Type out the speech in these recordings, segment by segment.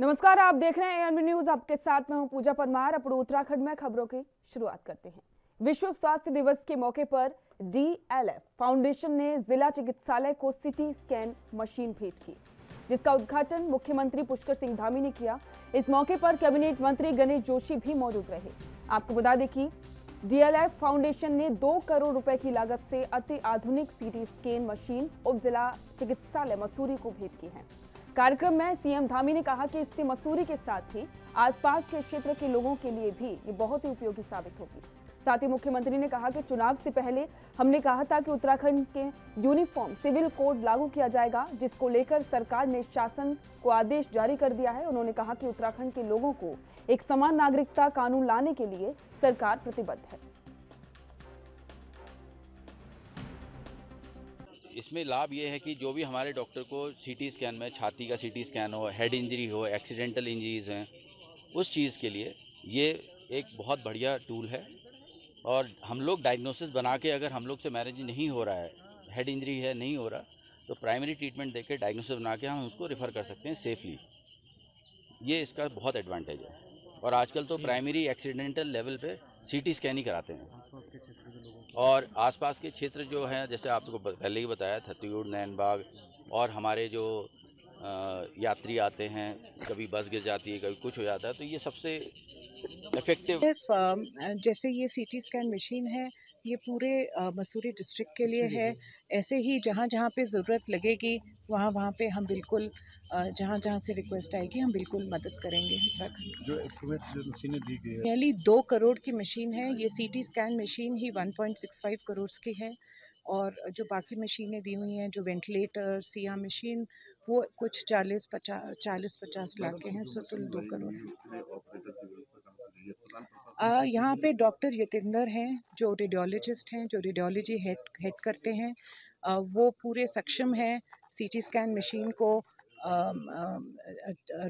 नमस्कार, आप देख रहे हैं एएनबी न्यूज। आपके साथ मैं हूं पूजा परमार। अपने उत्तराखंड में खबरों की शुरुआत करते हैं। विश्व स्वास्थ्य दिवस के मौके पर डीएलएफ फाउंडेशन ने जिला चिकित्सालय को सिटी स्कैन मशीन भेंट की, जिसका उद्घाटन मुख्यमंत्री पुष्कर सिंह धामी ने किया। इस मौके पर कैबिनेट मंत्री गणेश जोशी भी मौजूद रहे। आपको बता दें कि डीएलएफ फाउंडेशन ने 2 करोड़ रुपए की लागत से अति आधुनिक सिटी स्कैन मशीन उप जिला चिकित्सालय मसूरी को भेंट की है। कार्यक्रम में सीएम धामी ने कहा कि इससे मसूरी के साथ ही आसपास के क्षेत्र के लोगों के लिए भी ये बहुत ही उपयोगी साबित होगी। साथ ही मुख्यमंत्री ने कहा कि चुनाव से पहले हमने कहा था कि उत्तराखंड के यूनिफॉर्म सिविल कोड लागू किया जाएगा, जिसको लेकर सरकार ने शासन को आदेश जारी कर दिया है। उन्होंने कहा कि उत्तराखंड के लोगों को एक समान नागरिकता कानून लाने के लिए सरकार प्रतिबद्ध है। इसमें लाभ ये है कि जो भी हमारे डॉक्टर को सीटी स्कैन में छाती का सीटी स्कैन हो, हेड इंजरी हो, एक्सीडेंटल इंजरीज हैं, उस चीज़ के लिए ये एक बहुत बढ़िया टूल है। और हम लोग डायग्नोसिस बना के, अगर हम लोग से मैनेज नहीं हो रहा है, हेड इंजरी है नहीं हो रहा, तो प्राइमरी ट्रीटमेंट देके डायग्नोसिस बना के हम उसको रेफ़र कर सकते हैं सेफली। ये इसका बहुत एडवांटेज है। और आजकल तो प्राइमरी एक्सीडेंटल लेवल पे सीटी स्कैन ही कराते हैं। और आसपास के क्षेत्र जो हैं, जैसे आपको पहले ही बताया, छत्तीसगढ़, नैनबाग, और हमारे जो यात्री आते हैं, कभी बस गिर जाती है, कभी कुछ हो जाता है, तो ये सबसे इफेक्टिव। जैसे ये सीटी स्कैन मशीन है, ये पूरे मसूरी डिस्ट्रिक्ट के लिए है। ऐसे ही जहाँ जहाँ पे ज़रूरत लगेगी वहाँ पे हम बिल्कुल जहाँ जहाँ से रिक्वेस्ट आएगी हम बिल्कुल मदद करेंगे। उत्तराखंड जो मशीनें दी गई है, नियरली 2 करोड़ की मशीन है। ये सीटी स्कैन मशीन ही 1.65 करोड़ की है। और जो बाकी मशीनें दी हुई हैं, जो वेंटिलेटर, सीआर मशीन, वो कुछ 40-50 लाख के हैं। सो कुल 2 करोड़ है। यहाँ पे डॉक्टर यतेंद्र हैं, जो रेडियोलॉजिस्ट हैं, जो रेडियोलॉजी हेड करते हैं। वो पूरे सक्षम हैं सीटी स्कैन मशीन को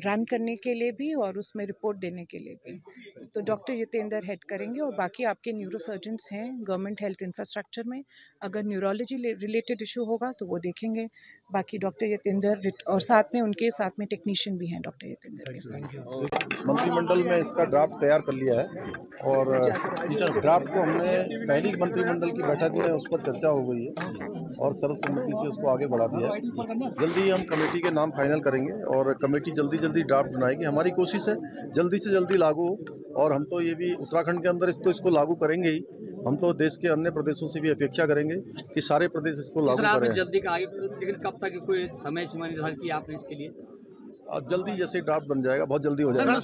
रन करने के लिए भी और उसमें रिपोर्ट देने के लिए भी। तो डॉक्टर यतेंद्र हेड करेंगे और बाकी आपके न्यूरोसर्जन्स हैं गवर्नमेंट हेल्थ इंफ्रास्ट्रक्चर में। अगर न्यूरोलॉजी रिलेटेड इशू होगा तो वो देखेंगे। बाकी डॉक्टर यतेंद्र और साथ में उनके साथ में टेक्नीशियन भी हैं डॉक्टर यतेंद्र के साथ। मंत्रिमंडल में इसका ड्राफ्ट तैयार कर लिया है और ड्राफ्ट को हमने पहली मंत्रिमंडल की बैठक में उस पर चर्चा हो गई है और सर्वसम्मति से उसको आगे बढ़ा दिया है। जल्दी ही हम कमेटी के नाम फाइनल करेंगे और कमेटी जल्दी ड्राफ्ट बनाएगी। हमारी कोशिश है जल्दी से जल्दी लागू हो, और हम तो ये भी उत्तराखंड के अंदर इसको लागू करेंगे ही, हम तो देश के अन्य प्रदेशों से भी अपेक्षा करेंगे कि सारे प्रदेश इसको लागू करें। जल्दी का आगे, लेकिन कब तक कोई समय सीमा निर्धारित की आपने इसके लिए? जल्दी जैसे ड्राफ्ट बन जाएगा, बहुत जल्दी हो जाएगा।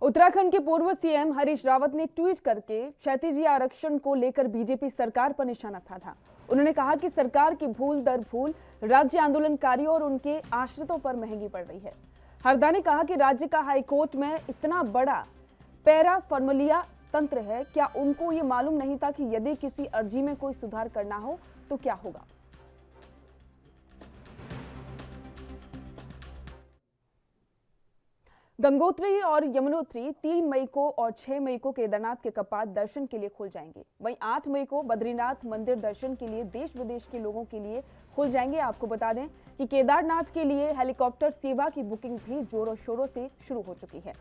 उत्तराखंड के पूर्व सीएम हरीश रावत ने ट्वीट करके क्षैतिज आरक्षण को लेकर बीजेपी सरकार पर निशाना साधा। उन्होंने कहा कि सरकार की भूल दर भूल राज्य आंदोलनकारियों और उनके आश्रितों पर महंगी पड़ रही है। हरदा ने कहा कि राज्य का हाईकोर्ट में इतना बड़ा पैरा फॉर्मुलिया तंत्र है, क्या उनको ये मालूम नहीं था कि यदि किसी अर्जी में कोई सुधार करना हो तो क्या होगा। गंगोत्री और यमुनोत्री 3 मई को और 6 मई को केदारनाथ के कपाट दर्शन के लिए खुल जाएंगे। वहीं 8 मई को बद्रीनाथ मंदिर दर्शन के लिए देश विदेश के लोगों के लिए खुल जाएंगे। आपको बता दें कि केदारनाथ के लिए हेलीकॉप्टर सेवा की बुकिंग भी जोरों शोरों से शुरू हो चुकी है,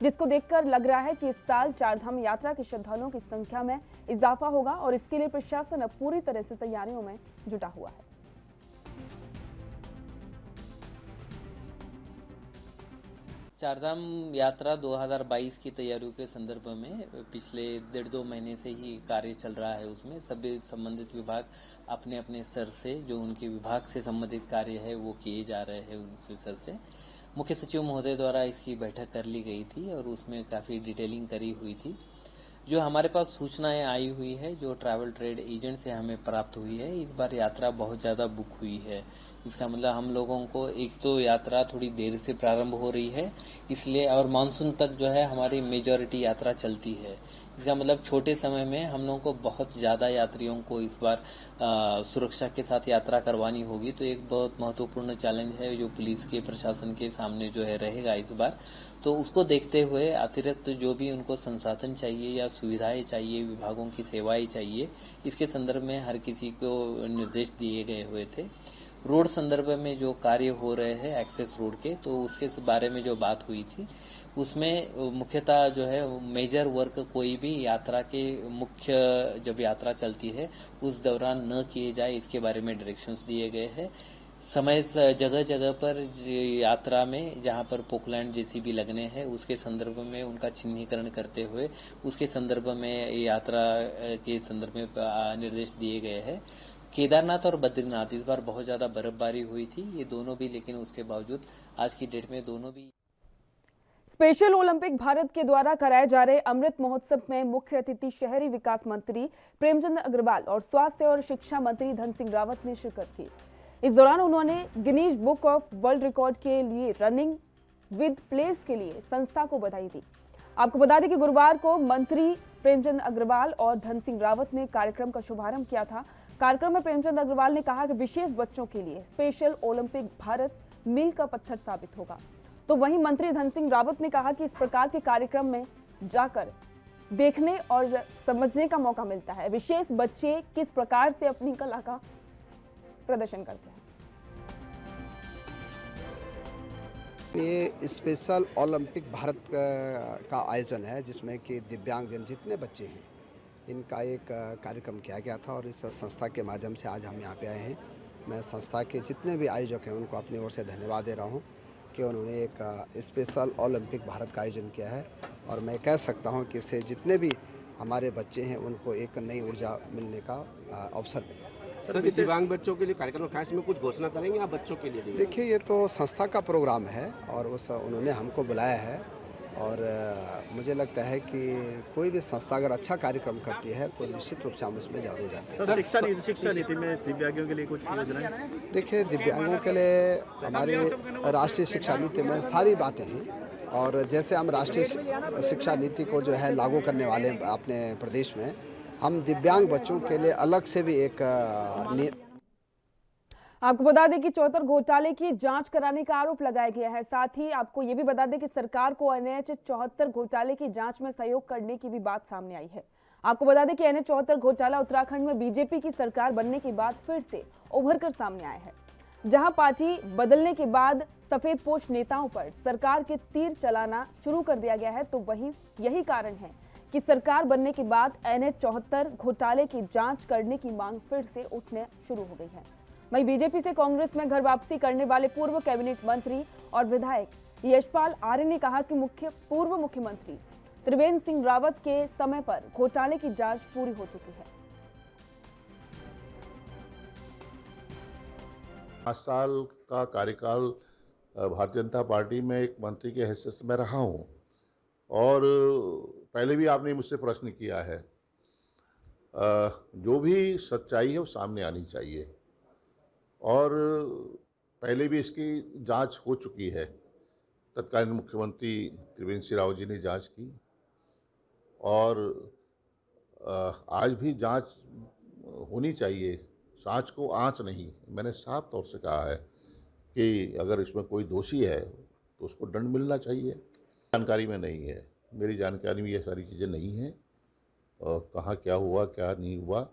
जिसको देखकर लग रहा है कि इस साल चारधाम यात्रा के श्रद्धालुओं की संख्या में इजाफा होगा और इसके लिए प्रशासन अब पूरी तरह से तैयारियों में जुटा हुआ है। चारधाम यात्रा 2022 की तैयारियों के संदर्भ में पिछले 1.5-2 महीने से ही कार्य चल रहा है। उसमें सभी संबंधित विभाग अपने अपने स्तर से जो उनके विभाग से संबंधित कार्य है वो किए जा रहे हैं। उस स्तर से मुख्य सचिव महोदय द्वारा इसकी बैठक कर ली गई थी और उसमें काफ़ी डिटेलिंग करी हुई थी। जो हमारे पास सूचनाएं आई हुई है, जो ट्रैवल ट्रेड एजेंट से हमें प्राप्त हुई है, इस बार यात्रा बहुत ज़्यादा बुक हुई है। इसका मतलब हम लोगों को एक तो यात्रा थोड़ी देर से प्रारंभ हो रही है इसलिए, और मानसून तक जो है हमारी मेजॉरिटी यात्रा चलती है। इसका मतलब छोटे समय में हम लोगों को बहुत ज़्यादा यात्रियों को इस बार सुरक्षा के साथ यात्रा करवानी होगी। तो एक बहुत महत्वपूर्ण चैलेंज है जो पुलिस के प्रशासन के सामने जो है रहेगा इस बार। तो उसको देखते हुए अतिरिक्त जो भी उनको संसाधन चाहिए या सुविधाएं चाहिए, विभागों की सेवाएं चाहिए, इसके संदर्भ में हर किसी को निर्देश दिए गए हुए थे। रोड संदर्भ में जो कार्य हो रहे हैं एक्सेस रोड के, तो उसके बारे में जो बात हुई थी उसमें मुख्यतः जो है मेजर वर्क कोई भी यात्रा के मुख्य जब यात्रा चलती है उस दौरान न किए जाए, इसके बारे में डायरेक्शंस दिए गए हैं। समय जगह जगह पर यात्रा में जहां पर पोकलैंड जेसीबी लगने हैं उसके संदर्भ में उनका चिन्हीकरण करते हुए उसके संदर्भ में यात्रा के संदर्भ में निर्देश दिए गए हैं। केदारनाथ और बद्रीनाथ इस बार बहुत ज्यादा बर्फबारी हुई थी, ये दोनों भी, लेकिन उसके बावजूद आज की डेट में दोनों भी। स्पेशल ओलंपिक भारत के द्वारा कराए जा रहे अमृत महोत्सव में मुख्य अतिथि शहरी विकास मंत्री प्रेमचंद अग्रवाल और स्वास्थ्य और शिक्षा मंत्री धन सिंह रावत ने शिरकत की। इस दौरान उन्होंने Guinness book of world record के लिए रनिंग विद प्लेस के लिए संस्था को बधाई दी। आपको बता दें कि गुरुवार को मंत्री प्रेमचंद अग्रवाल और धन सिंह रावत ने कार्यक्रम का शुभारंभ किया था। कार्यक्रम में प्रेमचंद अग्रवाल ने कहा कि विशेष बच्चों के लिए स्पेशल ओलंपिक भारत मील का पत्थर साबित होगा। तो वहीं मंत्री धन सिंह रावत ने कहा कि इस प्रकार के कार्यक्रम में जाकर देखने और समझने का मौका मिलता है विशेष बच्चे किस प्रकार से अपनी कला का प्रदर्शन करते हैं। ये स्पेशल ओलंपिक भारत का आयोजन है जिसमें कि दिव्यांगजन जितने बच्चे हैं इनका एक कार्यक्रम किया गया था और इस संस्था के माध्यम से आज हम यहाँ पे आए हैं। मैं संस्था के जितने भी आयोजक हैं उनको अपनी ओर से धन्यवाद दे रहा हूँ कि उन्होंने एक स्पेशल ओलंपिक भारत का आयोजन किया है और मैं कह सकता हूँ कि इससे जितने भी हमारे बच्चे हैं उनको एक नई ऊर्जा मिलने का अवसर मिला। सर, दिव्यांग बच्चों के लिए कार्यक्रम खास में कुछ घोषणा करेंगे आप बच्चों के लिए? देखिए, ये तो संस्था का प्रोग्राम है और उन्होंने हमको बुलाया है और मुझे लगता है कि कोई भी संस्था अगर अच्छा कार्यक्रम करती है तो निश्चित रूप से हम उसमें जरूर जाते हैं। सर, शिक्षा नीति में दिव्यांगों के लिए कुछ योजनाएं? देखिए, दिव्यांगों के लिए हमारे राष्ट्रीय शिक्षा नीति में सारी बातें हैं और जैसे हम राष्ट्रीय शिक्षा नीति को जो है लागू करने वाले अपने प्रदेश में, हम दिव्यांग बच्चों के लिए अलग से भी एक आपको बता दें कि चौहत्तर घोटाले की जांच कराने का आरोप लगाया गया है। साथ ही आपको ये भी बता दें कि सरकार को NH 74 घोटाले की जांच में सहयोग करने की भी बात सामने आई है। आपको बता दें कि NH 74 घोटाला उत्तराखंड में बीजेपी की सरकार बनने के बाद फिर से उभर कर सामने आया है, जहां पार्टी बदलने के बाद सफेद पोश नेताओं पर सरकार के तीर चलाना शुरू कर दिया गया है। तो वही यही कारण है कि सरकार बनने के बाद NH 74 घोटाले की जांच करने की मांग फिर से उठने शुरू हो गई है। वहीं बीजेपी से कांग्रेस में घर वापसी करने वाले पूर्व कैबिनेट मंत्री और विधायक यशपाल आर्य ने कहा कि पूर्व मुख्यमंत्री त्रिवेंद्र सिंह रावत के समय पर घोटाले की जांच पूरी हो चुकी है। 5 साल का कार्यकाल भारतीय जनता पार्टी में एक मंत्री के हैसियत से मैं रहा हूँ और पहले भी आपने मुझसे प्रश्न किया है। जो भी सच्चाई है वो सामने आनी चाहिए और पहले भी इसकी जांच हो चुकी है। तत्कालीन मुख्यमंत्री त्रिवेंद्र सिंह रावत जी ने जांच की और आज भी जांच होनी चाहिए। जांच को आंच नहीं, मैंने साफ तौर से कहा है कि अगर इसमें कोई दोषी है तो उसको दंड मिलना चाहिए। जानकारी में नहीं है, मेरी जानकारी में ये सारी चीज़ें नहीं हैं और कहाँ क्या हुआ क्या नहीं हुआ,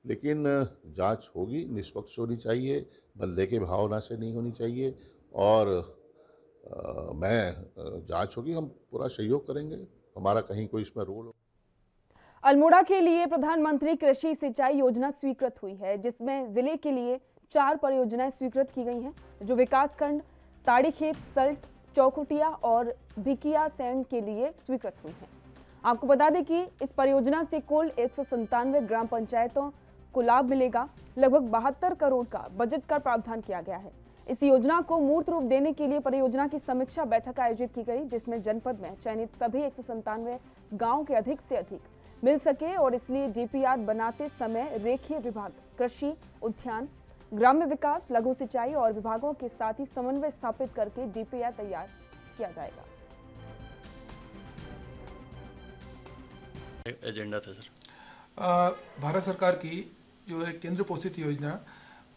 लेकिन जांच होगी, निष्पक्ष होनी चाहिए, बदले के भावना से नहीं होनी चाहिए और मैं जांच होगी, हम पूरा सहयोग करेंगे, हमारा कहीं कोई इसमें रोल हो। अल्मोड़ा के लिए प्रधानमंत्री कृषि सिंचाई योजना स्वीकृत हुई है, जिसमें जिले के लिए 4 परियोजनाएं स्वीकृत की गई हैं, जो विकासखंड ताड़ीखेत, सल्ट, चौखुटिया और भिकियासैंण के लिए स्वीकृत हुई हैं। आपको बता दें कि इस परियोजना से कुल 197 ग्राम पंचायतों को लाभ मिलेगा। लगभग 72 करोड़ का बजट का प्रावधान किया गया है। इस योजना को मूर्त रूप देने के लिए परियोजना की समीक्षा बैठक आयोजित की गई, जिसमें जनपद में चयनित सभी 197 गाँव के अधिक से अधिक मिल सके और इसलिए DPR बनाते समय रेखीय विभाग, कृषि, उद्यान, ग्राम्य विकास, लघु सिंचाई और विभागों के साथ ही समन्वय स्थापित करके DPR तैयार किया जाएगा। एजेंडा था सर। भारत सरकार की जो है केंद्र पोषित योजना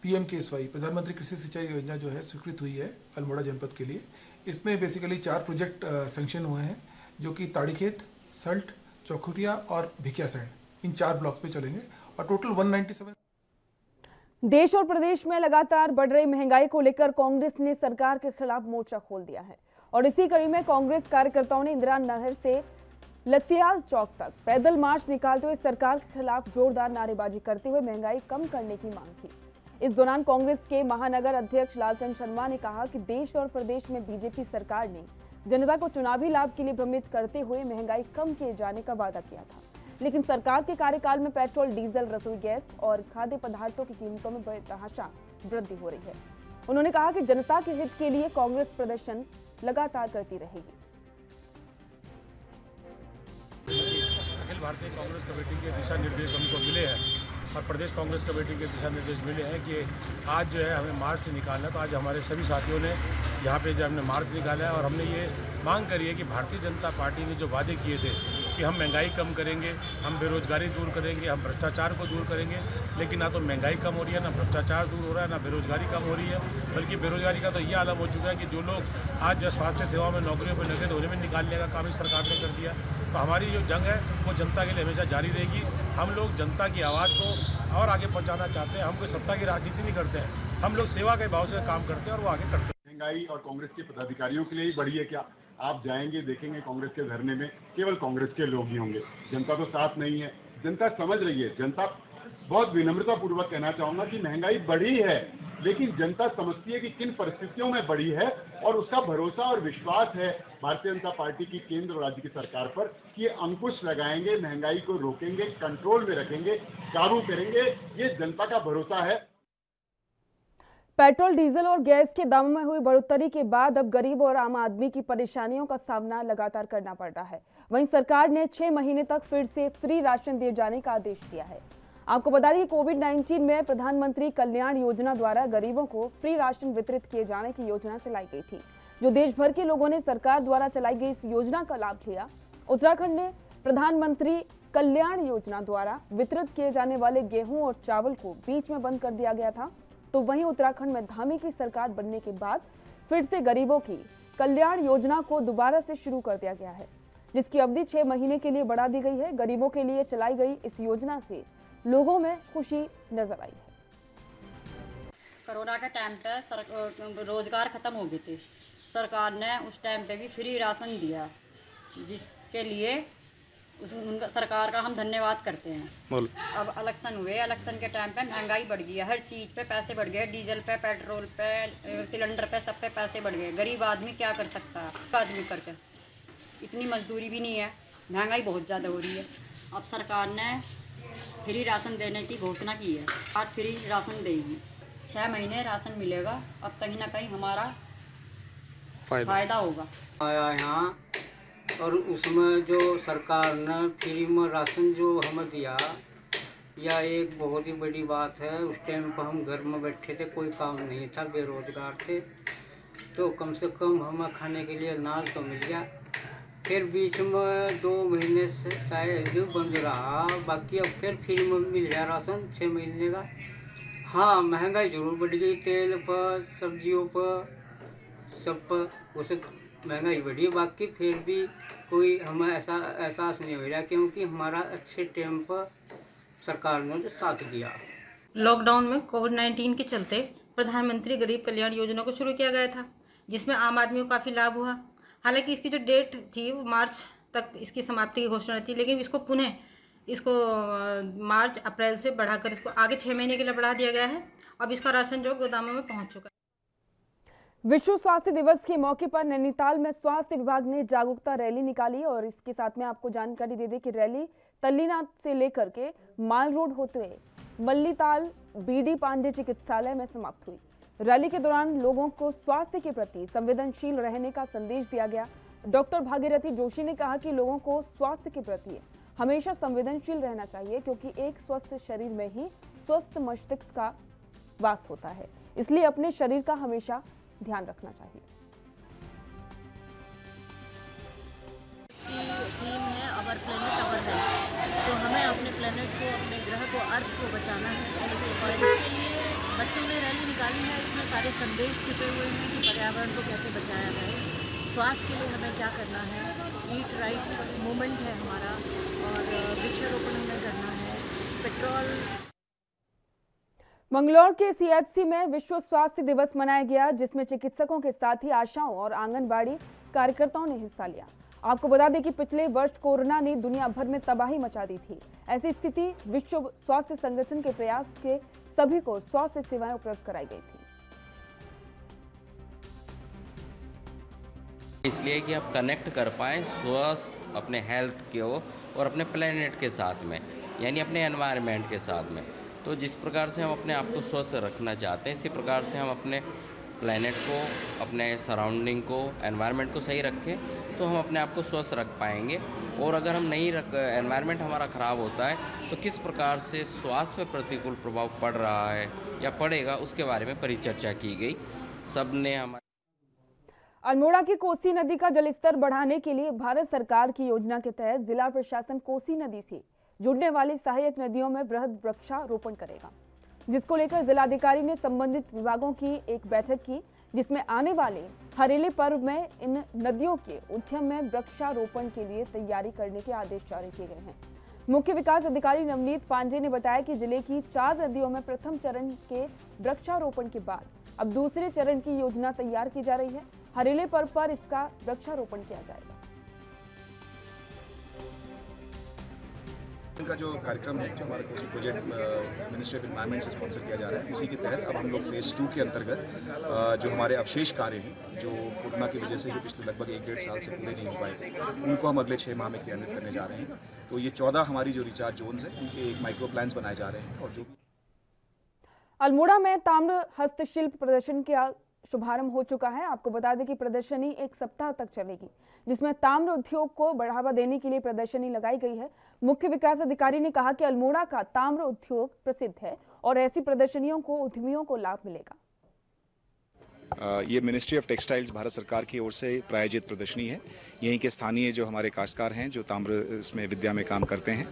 PMKSY प्रधानमंत्री कृषि सिंचाई योजना जो है स्वीकृत हुई है अल्मोड़ा जनपद के लिए। इसमें बेसिकली 4 प्रोजेक्ट सैंक्शन हुए हैं, जो कि ताड़ीखेत, सल्ट, चौखुटिया और भिकियासैंण, इन 4 ब्लॉक्स पे चलेंगे और टोटल 197। देश और प्रदेश में लगातार बढ़ रही महंगाई को लेकर कांग्रेस ने सरकार के खिलाफ मोर्चा खोल दिया है और इसी कड़ी में कांग्रेस कार्यकर्ताओं ने इंदिरा नहर से लसियाल चौक तक पैदल मार्च निकालते हुए सरकार के खिलाफ जोरदार नारेबाजी करते हुए महंगाई कम करने की मांग की। इस दौरान कांग्रेस के महानगर अध्यक्ष लालचंद शर्मा ने कहा कि देश और प्रदेश में बीजेपी सरकार ने जनता को चुनावी लाभ के लिए भ्रमित करते हुए महंगाई कम किए जाने का वादा किया था, लेकिन सरकार के कार्यकाल में पेट्रोल, डीजल, रसोई गैस और खाद्य पदार्थों की कीमतों में बेतहाशा वृद्धि हो रही है। उन्होंने कहा कि जनता के हित के लिए कांग्रेस प्रदर्शन लगातार करती रहेगी। अखिल भारतीय कांग्रेस कमेटी के दिशा निर्देश हमको मिले हैं और प्रदेश कांग्रेस कमेटी के दिशा निर्देश मिले हैं कि आज जो है हमें मार्च निकालना। तो आज हमारे सभी साथियों ने यहाँ पे जो हमने मार्च निकाला है और हमने ये मांग करी है कि भारतीय जनता पार्टी ने जो वादे किए थे कि हम महंगाई कम करेंगे, हम बेरोजगारी दूर करेंगे, हम भ्रष्टाचार को दूर करेंगे, लेकिन ना तो महंगाई कम हो रही है, ना भ्रष्टाचार दूर हो रहा है, ना बेरोजगारी कम हो रही है, बल्कि बेरोजगारी का तो ये आलम हो चुका है कि जो लोग आज जो स्वास्थ्य सेवा में नौकरियों पर लगे थे उन्हें भी निकालने का काम इस सरकार ने कर दिया। तो हमारी जो जंग है वो जनता के लिए हमेशा जारी रहेगी। हम लोग जनता की आवाज़ को और आगे पहुँचाना चाहते हैं। हम कोई सत्ता की राजनीति नहीं करते हैं, हम लोग सेवा के भाव से काम करते हैं और वो आगे करते हैं। महंगाई और कांग्रेस के पदाधिकारियों के लिए ही बढ़ी है क्या? आप जाएंगे देखेंगे कांग्रेस के धरने में केवल कांग्रेस के लोग ही होंगे, जनता तो साथ नहीं है। जनता समझ रही है, जनता बहुत विनम्रता पूर्वक कहना चाहूंगा कि महंगाई बढ़ी है, लेकिन जनता समझती है कि किन परिस्थितियों में बढ़ी है और उसका भरोसा और विश्वास है भारतीय जनता पार्टी की केंद्र और राज्य की सरकार पर कि ये अंकुश लगाएंगे, महंगाई को रोकेंगे, कंट्रोल में रखेंगे, काबू करेंगे। ये जनता का भरोसा है। पेट्रोल, डीजल और गैस के दामों में हुई बढ़ोतरी के बाद अब गरीब और आम आदमी की परेशानियों का सामना लगातार करना पड़ रहा है। वहीं सरकार ने 6 महीने तक फिर से फ्री राशन दिए जाने का आदेश दिया है। आपको बता दें कि कोविड-19 में प्रधानमंत्री कल्याण योजना द्वारा गरीबों को फ्री राशन वितरित किए जाने की योजना चलाई गई थी, जो देश भर के लोगों ने सरकार द्वारा चलाई गई इस योजना का लाभ लिया। उत्तराखंड ने प्रधानमंत्री कल्याण योजना द्वारा वितरित किए जाने वाले गेहूं और चावल को बीच में बंद कर दिया गया था। तो वहीं उत्तराखंड में धामी की सरकार बनने के बाद फिर से गरीबों की कल्याण योजना को दोबारा से शुरू कर दिया गया है, जिसकी अवधि 6 महीने के लिए बढ़ा दी गई है। गरीबों के लिए चलाई गई इस योजना से लोगों में खुशी नजर आई है। कोरोना के टाइम पे रोजगार खत्म हो गए थे, सरकार ने उस टाइम पे भी फ्री राशन दिया, जिसके लिए उनका सरकार का हम धन्यवाद करते हैं। अब इलेक्शन हुए, इलेक्शन के टाइम पे महंगाई बढ़ गई है, हर चीज़ पे पैसे बढ़ गए, डीजल पे, पेट्रोल पे, सिलेंडर पे, सब पे पैसे बढ़ गए। गरीब आदमी क्या कर सकता है? आदमी करके इतनी मजदूरी भी नहीं है, महंगाई बहुत ज़्यादा हो रही है। अब सरकार ने फ्री राशन देने की घोषणा की है, आज फ्री राशन देगी, 6 महीने राशन मिलेगा। अब कहीं ना कहीं हमारा फायदा होगा। आया यहाँ और उसमें जो सरकार ने फ्री में राशन जो हमें दिया, यह एक बहुत ही बड़ी बात है। उस टाइम पर हम घर में बैठे थे, कोई काम नहीं था, बेरोजगार थे, तो कम से कम हमें खाने के लिए अनाज तो मिल गया। फिर बीच में 2 महीने से शायद बंद रहा, बाकी अब फिर फ्री में मिल गया राशन 6 महीने का। हाँ, महंगाई जरूर बढ़ गई, तेल पर, सब्जियों पर, सब पर उसे महंगाई बढ़ी, बाकी फिर भी कोई हमें ऐसा एहसास नहीं हो रहा, क्योंकि हमारा अच्छे टाइम पर सरकार ने जो साथ दिया। लॉकडाउन में कोविड-19 के चलते प्रधानमंत्री गरीब कल्याण योजना को शुरू किया गया था, जिसमें आम आदमी को काफ़ी लाभ हुआ। हालांकि इसकी जो डेट थी वो मार्च तक इसकी समाप्ति की घोषणा थी, लेकिन इसको मार्च अप्रैल से बढ़ाकर इसको आगे 6 महीने के लिए बढ़ा दिया गया है। अब इसका राशन जो गोदामों में पहुँच चुका है। विश्व स्वास्थ्य दिवस के मौके पर नैनीताल में स्वास्थ्य विभाग ने जागरूकता रैली निकाली और इसके साथ में आपको जानकारी दे दें कि रैली तल्लीनाथ से लेकर के माल रोड होते हुए मल्लीताल बीडी पांडे चिकित्सालय में समाप्त हुई। रैली के दौरान लोगों को स्वास्थ्य के प्रति संवेदनशील रहने का संदेश दिया गया। डॉक्टर भागीरथी जोशी ने कहा कि लोगों को स्वास्थ्य के प्रति हमेशा संवेदनशील रहना चाहिए, क्योंकि एक स्वस्थ शरीर में ही स्वस्थ मस्तिष्क का वास होता है, इसलिए अपने शरीर का हमेशा ध्यान रखना चाहिए। इसकी थीम है अवर प्लेनेट अवर हेल्थ, तो हमें अपने प्लेनेट को, अपने ग्रह को, अर्थ को बचाना है और इसके लिए बच्चों ने रैली निकाली है। इसमें सारे संदेश छिपे हुए हैं कि पर्यावरण को कैसे बचाया जाए, स्वास्थ्य के लिए हमें क्या करना है, ईट राइट मूवमेंट है हमारा, और वृक्षारोपण हमें करना है, पेट्रोल। मंगलौर के सीएचसी में विश्व स्वास्थ्य दिवस मनाया गया, जिसमें चिकित्सकों के साथ ही आशाओं और आंगनबाड़ी कार्यकर्ताओं ने हिस्सा लिया। आपको बता दें कि पिछले वर्ष कोरोना ने दुनिया भर में तबाही मचा दी थी। ऐसी स्थिति विश्व स्वास्थ्य संगठन के प्रयास के सभी को स्वास्थ्य सेवाएं उपलब्ध कराई गई थी। इसलिए कि आप कनेक्ट कर पाएँ स्वास्थ्य अपने हेल्थ को और अपने प्लेनेट के साथ में, यानी अपने एनवायरनमेंट के साथ में। तो जिस प्रकार से हम अपने आप को स्वस्थ रखना चाहते हैं, इसी प्रकार से हम अपने प्लेनेट को, अपने सराउंडिंग को, एनवायरनमेंट को सही रखें तो हम अपने आप को स्वस्थ रख पाएंगे। और अगर हम नहीं एनवायरनमेंट हमारा ख़राब होता है तो किस प्रकार से स्वास्थ्य पर प्रतिकूल प्रभाव पड़ रहा है या पड़ेगा, उसके बारे में परिचर्चा की गई। सब ने हमारे अल्मोड़ा की कोसी नदी का जलस्तर बढ़ाने के लिए भारत सरकार की योजना के तहत जिला प्रशासन कोसी नदी से जुड़ने वाली सहायक नदियों में वृहद वृक्षारोपण करेगा, जिसको लेकर जिलाधिकारी ने संबंधित विभागों की एक बैठक की, जिसमें आने वाले हरेले पर्व में इन नदियों के उद्यम में वृक्षारोपण के लिए तैयारी करने के आदेश जारी किए गए हैं। मुख्य विकास अधिकारी नवनीत पांडे ने बताया कि जिले की 4 नदियों में प्रथम चरण के वृक्षारोपण के बाद अब दूसरे चरण की योजना तैयार की जा रही है। हरेले पर्व पर इसका वृक्षारोपण किया जाएगा। इनका जो कार्यक्रम है, जो हमारा Kosi project ministry of environment से स्पॉन्सर किया जा रहा है, उसी के तहत अब हम लोग फेज़ 2 के अंतर्गत जो हमारे अवशेष कार्य हैं, जो कोरोना की वजह से जो पिछले लगभग 1-1.5 साल से पूरे नहीं हो पाए थे, उनको हम अगले 6 माह में क्रियान्वित करने जा रहे हैं। तो ये 14 हमारी जो रिचार्ज जोन्स हैं, उनके एक माइक्रो प्लान्स बनाए जा रहे हैं। और जो अल्मोड़ा में ताम्र हस्तशिल्प प्रदर्शन का शुभारंभ हो चुका है। आपको बता दें कि प्रदर्शनी 1 सप्ताह तक चलेगी, जिसमें ताम्र उद्योग को बढ़ावा देने के लिए प्रदर्शनी लगाई गई है। मुख्य विकास अधिकारी ने कहा कि अल्मोड़ा का ताम्र उद्योग प्रसिद्ध है और ऐसी प्रदर्शनियों को उद्यमियों को लाभ मिलेगा। ये मिनिस्ट्री ऑफ टेक्सटाइल्स भारत सरकार की ओर से प्रायोजित प्रदर्शनी है। यहीं के स्थानीय जो हमारे काश्तकार हैं, जो ताम्र इसमें विद्या में काम करते हैं,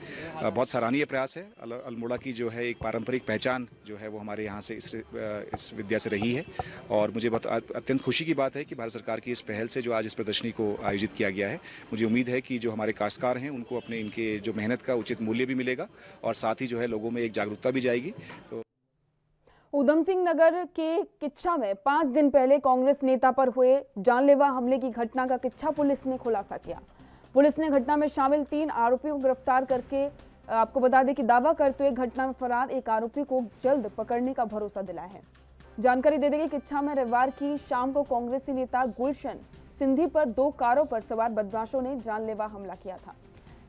बहुत सराहनीय प्रयास है। अल्मोड़ा की जो है एक पारंपरिक पहचान जो है वो हमारे यहाँ से इस विद्या से रही है। और मुझे बहुत अत्यंत खुशी की बात है कि भारत सरकार की इस पहल से जो आज इस प्रदर्शनी को आयोजित किया गया है, मुझे उम्मीद है कि जो हमारे काश्तकार हैं उनको अपने इनके जो मेहनत का उचित मूल्य भी मिलेगा और साथ ही जो है लोगों में एक जागरूकता भी जाएगी। तो उधम सिंह नगर के किच्छा में 5 दिन पहले कांग्रेस नेता पर हुए जानलेवा हमले की घटना का किच्छा पुलिस ने खुलासा किया। पुलिस ने घटना में शामिल 3 आरोपियों को गिरफ्तार करके आपको बता दें कि दावा करते हुए घटना में फरार एक आरोपी को जल्द पकड़ने का भरोसा दिलाया है। जानकारी दे दें कि किच्छा में रविवार की शाम को कांग्रेसी नेता गुलशन सिंधी पर 2 कारों पर सवार बदमाशों ने जानलेवा हमला किया था,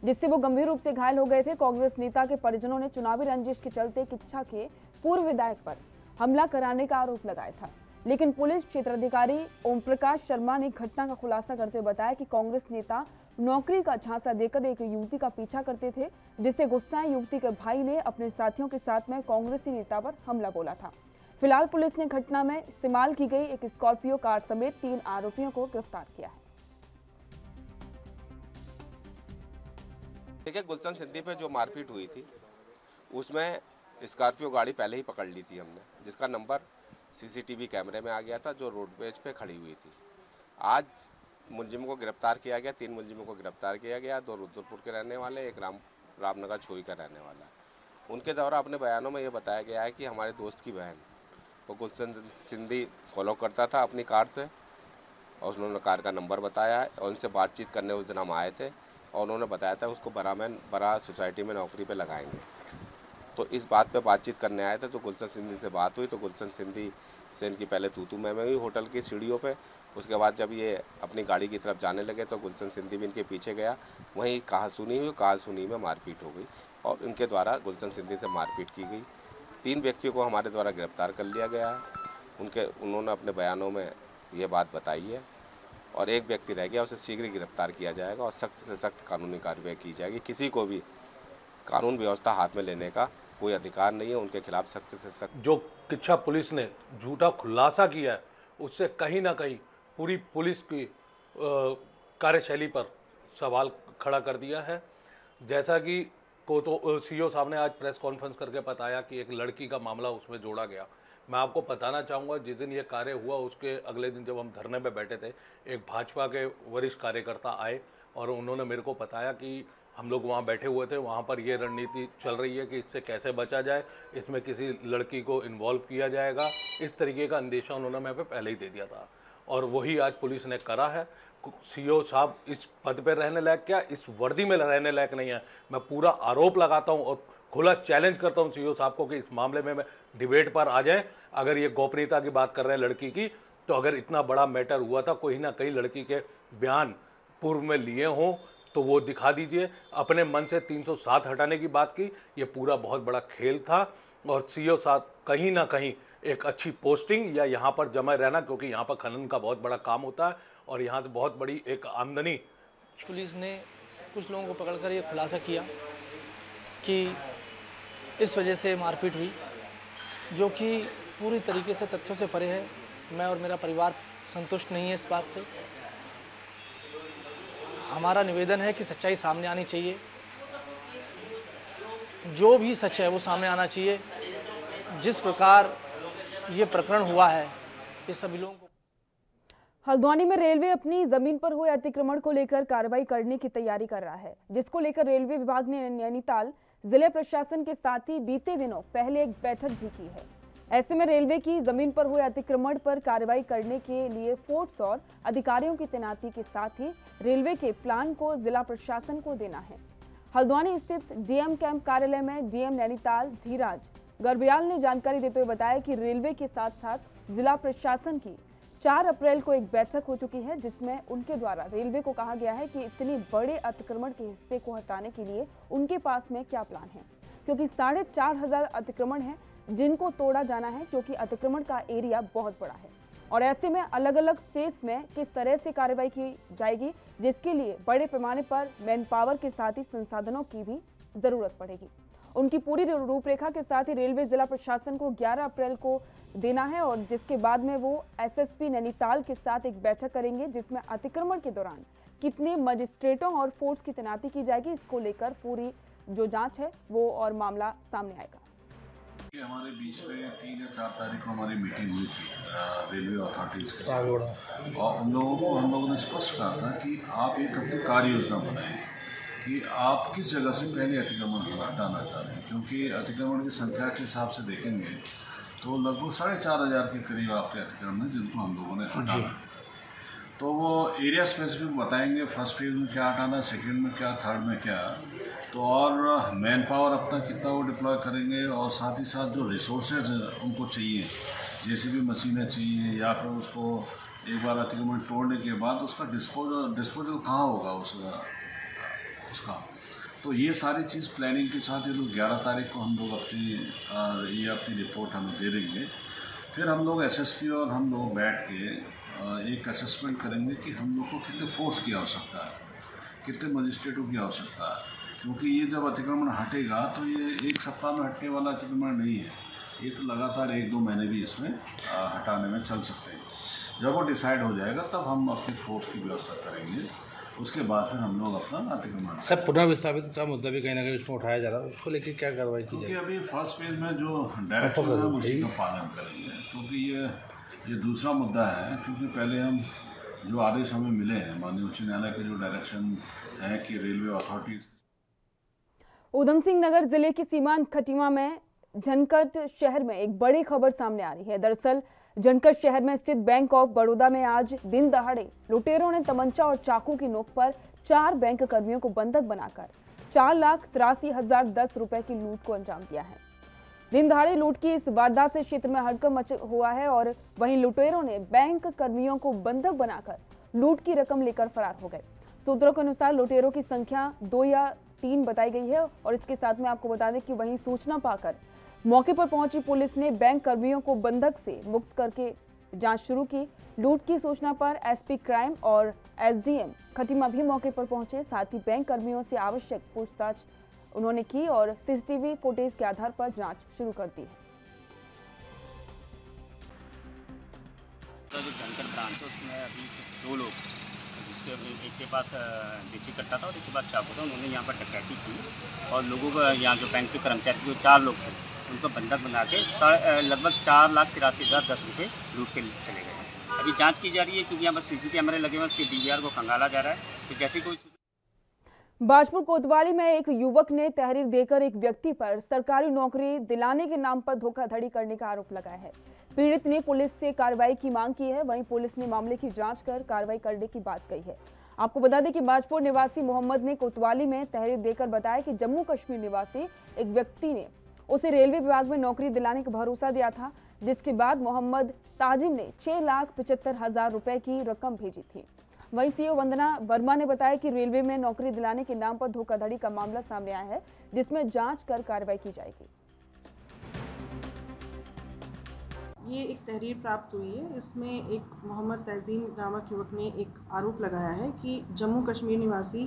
जिससे वो गंभीर रूप से घायल हो गए थे। कांग्रेस नेता के परिजनों ने चुनावी रंजिश के चलते किच्छा के पूर्व विधायक पर हमला कराने का आरोप लगाया था, लेकिन पुलिस क्षेत्राधिकारी ओम प्रकाश शर्मा ने घटना का खुलासा करते हुए बताया कि कांग्रेस नेता नौकरी का झांसा देकर एक युवती का पीछा करते थे, जिससे गुस्साए युवती के भाई ने अपने साथियों के साथ में कांग्रेसी नेता पर हमला बोला था। फिलहाल पुलिस ने घटना में इस्तेमाल की गई एक स्कॉर्पियो कार समेत 3 आरोपियों को गिरफ्तार किया है। देखिए, गुलशन सिंधी पे जो मारपीट हुई थी उसमें स्कॉर्पियो गाड़ी पहले ही पकड़ ली थी हमने, जिसका नंबर सीसीटीवी कैमरे में आ गया था, जो रोडवेज पे खड़ी हुई थी। आज मुलजिमों को गिरफ्तार किया गया, 3 मुलजिमों को गिरफ्तार किया गया, 2 रुद्रपुर के रहने वाले, एक रामनगर छोई का रहने वाला। उनके द्वारा अपने बयानों में ये बताया गया है कि हमारे दोस्त की बहन वो गुलशन सिंधी फॉलो करता था अपनी कार से, और उन्होंने कार का नंबर बताया है और उनसे बातचीत करने उस दिन हम आए थे और उन्होंने बताया था उसको बड़ा सोसाइटी में नौकरी पे लगाएंगे। तो इस बात पे बातचीत करने आए थे, तो गुलशन सिंधी से बात हुई, तो गुलशन सिंधी से इनकी पहले तू मैं हुई होटल की सीढ़ियों पे। उसके बाद जब ये अपनी गाड़ी की तरफ जाने लगे तो गुलशन सिंधी भी इनके पीछे गया, वहीं कहासुनी में मारपीट हो गई और इनके द्वारा गुलशन सिंधी से मारपीट की गई। 3 व्यक्तियों को हमारे द्वारा गिरफ्तार कर लिया गया है। उन्होंने अपने बयानों में ये बात बताई है और एक व्यक्ति रह गया, उसे शीघ्र गिरफ्तार किया जाएगा और सख्त से सख्त कानूनी कार्रवाई की जाएगी। किसी को भी कानून व्यवस्था हाथ में लेने का कोई अधिकार नहीं है, उनके खिलाफ सख्त से सख्त। जो किच्छा पुलिस ने झूठा खुलासा किया है, उससे कहीं ना कहीं पूरी पुलिस की कार्यशैली पर सवाल खड़ा कर दिया है। जैसा कि सीओ साहब ने आज प्रेस कॉन्फ्रेंस करके बताया कि एक लड़की का मामला उसमें जोड़ा गया। मैं आपको बताना चाहूँगा, जिस दिन ये कार्य हुआ उसके अगले दिन जब हम धरने पे बैठे थे, एक भाजपा के वरिष्ठ कार्यकर्ता आए और उन्होंने मेरे को बताया कि हम लोग वहाँ बैठे हुए थे, वहाँ पर ये रणनीति चल रही है कि इससे कैसे बचा जाए, इसमें किसी लड़की को इन्वॉल्व किया जाएगा, इस तरीके का अंदेशा उन्होंने मैं पे पहले ही दे दिया था और वही आज पुलिस ने करा है। सीओ साहब इस पद पे रहने लायक क्या, इस वर्दी में रहने लायक नहीं है। मैं पूरा आरोप लगाता हूँ और खुला चैलेंज करता हूँ सीओ साहब को कि इस मामले में डिबेट पर आ जाए। अगर ये गोपनीयता की बात कर रहे हैं लड़की की, तो अगर इतना बड़ा मैटर हुआ था, कोई ना कहीं लड़की के बयान पूर्व में लिए हों तो वो दिखा दीजिए। अपने मन से 307 हटाने की बात की, ये पूरा बहुत बड़ा खेल था और सीओ साहब कहीं ना कहीं एक अच्छी पोस्टिंग या यहाँ पर जमा रहना, क्योंकि यहाँ पर खनन का बहुत बड़ा काम होता है और यहाँ से बहुत बड़ी एक आमदनी। पुलिस ने कुछ लोगों को पकड़कर ये खुलासा किया कि इस वजह से मारपीट हुई, जो कि पूरी तरीके से तथ्यों से परे है। मैं और मेरा परिवार संतुष्ट नहीं है इस बात से। हमारा निवेदन है कि सच्चाई सामने आनी चाहिए, जो भी सच है वो सामने आना चाहिए। जिस प्रकार ये प्रकरण हुआ है, ये सभी लोगों को। हल्द्वानी में रेलवे अपनी जमीन पर हुए अतिक्रमण को लेकर कार्रवाई करने की तैयारी कर रहा है, जिसको लेकर रेलवे विभाग ने नैनीताल जिले प्रशासन के साथ ही बीते दिनों पहले एक बैठक भी की है। ऐसे में रेलवे की जमीन पर हुए अतिक्रमण पर कार्रवाई करने के लिए फोर्स और अधिकारियों की तैनाती के साथ ही रेलवे के प्लान को जिला प्रशासन को देना है। हल्द्वानी स्थित डीएम कैंप कार्यालय में डीएम नैनीताल धीराज गर्ब्याल ने जानकारी देते हुए बताया कि रेलवे के साथ साथ जिला प्रशासन की 4 अप्रैल को एक बैठक हो चुकी है, जिसमें उनके द्वारा रेलवे को कहा गया है कि इतने बड़े अतिक्रमण के हिस्से को हटाने के लिए उनके पास में क्या प्लान है, क्योंकि 4,500 अतिक्रमण है जिनको तोड़ा जाना है, क्योंकि अतिक्रमण का एरिया बहुत बड़ा है और ऐसे में अलग अलग फेज में किस तरह से कार्रवाई की जाएगी, जिसके लिए बड़े पैमाने पर मैन पावर के साथ ही संसाधनों की भी जरूरत पड़ेगी। उनकी पूरी रूपरेखा के साथ ही रेलवे जिला प्रशासन को 11 अप्रैल को देना है और जिसके बाद में वो एसएसपी नैनीताल के साथ एक बैठक करेंगे, जिसमें अतिक्रमण के दौरान कितने मजिस्ट्रेटों और फोर्स की तैनाती की जाएगी, इसको लेकर पूरी जो जांच है वो और मामला सामने आएगा। हमारे बीच में 3 या 4 तारीख को हमारी मीटिंग हुई थी रेलवे अथॉरिटीज़ के साथ और उन लोगों को हम लोगों ने स्पष्ट कहा था कि आप एक अपनी कार्य योजना बनाएं कि आप किस जगह से पहले अतिक्रमण हटाना चाह रहे हैं, क्योंकि अतिक्रमण की संख्या के हिसाब से देखेंगे तो लगभग 4,500 के करीब आपके अतिक्रमण हैं जिनको हम लोगों ने हटाना। तो वो एरिया स्पेसिफिक बताएंगे, फर्स्ट फेज में क्या हटाना, सेकेंड में क्या, थर्ड में क्या, तो और मैन पावर अपना कितना वो डिप्लॉय करेंगे और साथ ही साथ जो रिसोर्सेज उनको चाहिए, जैसे भी मशीनें चाहिए या फिर उसको एक बार अतिक्रमण तोड़ने के बाद उसका डिस्पोजल कहाँ होगा उसका। तो ये सारी चीज़ प्लानिंग के साथ ये लोग 11 तारीख को हम लोग अपनी रिपोर्ट हमें दे देंगे। फिर हम लोग एसएसपी और हम लोग बैठ के एक असेसमेंट करेंगे कि हम लोग को कितने फोर्स की आवश्यकता है, कितने मजिस्ट्रेटों की आवश्यकता है, क्योंकि ये जब अतिक्रमण हटेगा तो ये एक सप्ताह में हटने वाला अतिक्रमण नहीं है, ये तो लगातार 1-2 महीने भी इसमें हटाने में चल सकते हैं। जब वो डिसाइड हो जाएगा तब हम अपनी फोर्स की व्यवस्था करेंगे, उसके बाद फिर हम लोग अपना अतिक्रमण। सर, पुनः विस्थापित का मुद्दा भी कहीं ना कहीं उसमें उठाया जा रहा है, उसको लेकर क्या कार्रवाई की जाएगी? अभी फर्स्ट फेज में जो डायरेक्शन है उसी का पालन करेंगे, क्योंकि ये दूसरा मुद्दा है, क्योंकि पहले हम जो आदेश हमें मिले हैं माननीय उच्च न्यायालय के जो डायरेक्शन है कि रेलवे अथॉरिटीज। ऊधम सिंह नगर जिले के सीमांत खटीमा में झनकट शहर में एक बड़ी खबर सामने आ रही है। दरअसल झनकट शहर में स्थित बैंक ऑफ बड़ौदा में आज दिन दहाड़े लुटेरों ने तमंचा और चाकू की नोक पर 4 बैंक कर्मियों को बंधक बनाकर 4,83,010 रुपए की लूट को अंजाम दिया है। दिन दहाड़े लूट की इस वारदात से क्षेत्र में हड़कंप मचा हुआ है और वहीं लुटेरों ने बैंक कर्मियों को बंधक बनाकर लूट की रकम लेकर फरार हो गए। सूत्रों के अनुसार लुटेरों की संख्या 2 या 3 बताई गई है और इसके साथ में आपको बता दें कि वहीं सूचना पाकर मौके पर पहुंची पुलिस ने बैंक कर्मियों को बंधक से मुक्त करके जांच शुरू की। लूट की सूचना पर एसपी क्राइम और एसडीएम खटीमा भी मौके पर पहुंचे, साथ ही बैंक कर्मियों से आवश्यक पूछताछ उन्होंने की और सीसीटीवी फुटेज के आधार पर जांच शुरू कर दी है। जो झनकट ब्रांच है उसमें अभी 2 लोग, जिसके एक के पास देसी कट्टा था और एक के पास चाकू था, उन्होंने यहाँ पर डकैती की और लोगों को यहाँ जो बैंक के कर्मचारी जो 4 लोग थे उनको बंधक बना के लगभग 4,83,010 रुपये लूट के चले गए। अभी जांच की जा रही है क्योंकि यहाँ पर सीसी कैमरे लगे हुए हैं, उसके डीवीआर को खंगाला जा रहा है। तो जैसे कोई बाजपुर कोतवाली में एक युवक ने तहरीर देकर एक व्यक्ति पर सरकारी नौकरी दिलाने के नाम पर धोखाधड़ी करने का आरोप लगाया है। पीड़ित ने पुलिस से कार्रवाई की मांग की है। वहीं पुलिस ने मामले की जांच कर कार्रवाई करने की बात कही है। आपको बता दें कि बाजपुर निवासी मोहम्मद ने कोतवाली में तहरीर देकर बताया कि जम्मू कश्मीर निवासी एक व्यक्ति ने उसे रेलवे विभाग में नौकरी दिलाने का भरोसा दिया था, जिसके बाद मोहम्मद ताजिम ने 6,75,000 रुपए की रकम भेजी थी। वहीं सीओ वंदना वर्मा ने बताया कि रेलवे में नौकरी दिलाने के नाम पर धोखाधड़ी का मामला सामने आया है, जिसमें जांच कर कार्रवाई की जाएगी। ये एक तहरीर प्राप्त हुई है। इसमें एक मोहम्मद तजीम नामक युवक ने एक आरोप लगाया है कि जम्मू कश्मीर निवासी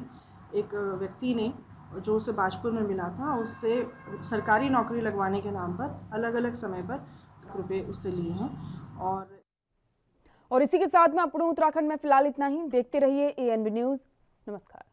एक व्यक्ति ने जो उसे बाजपुर में मिला था, उससे सरकारी नौकरी लगवाने के नाम पर अलग अलग समय पर रुपए उससे लिए हैं। और इसी के साथ में अपने उत्तराखंड में फिलहाल इतना ही। देखते रहिए ANB न्यूज़। नमस्कार।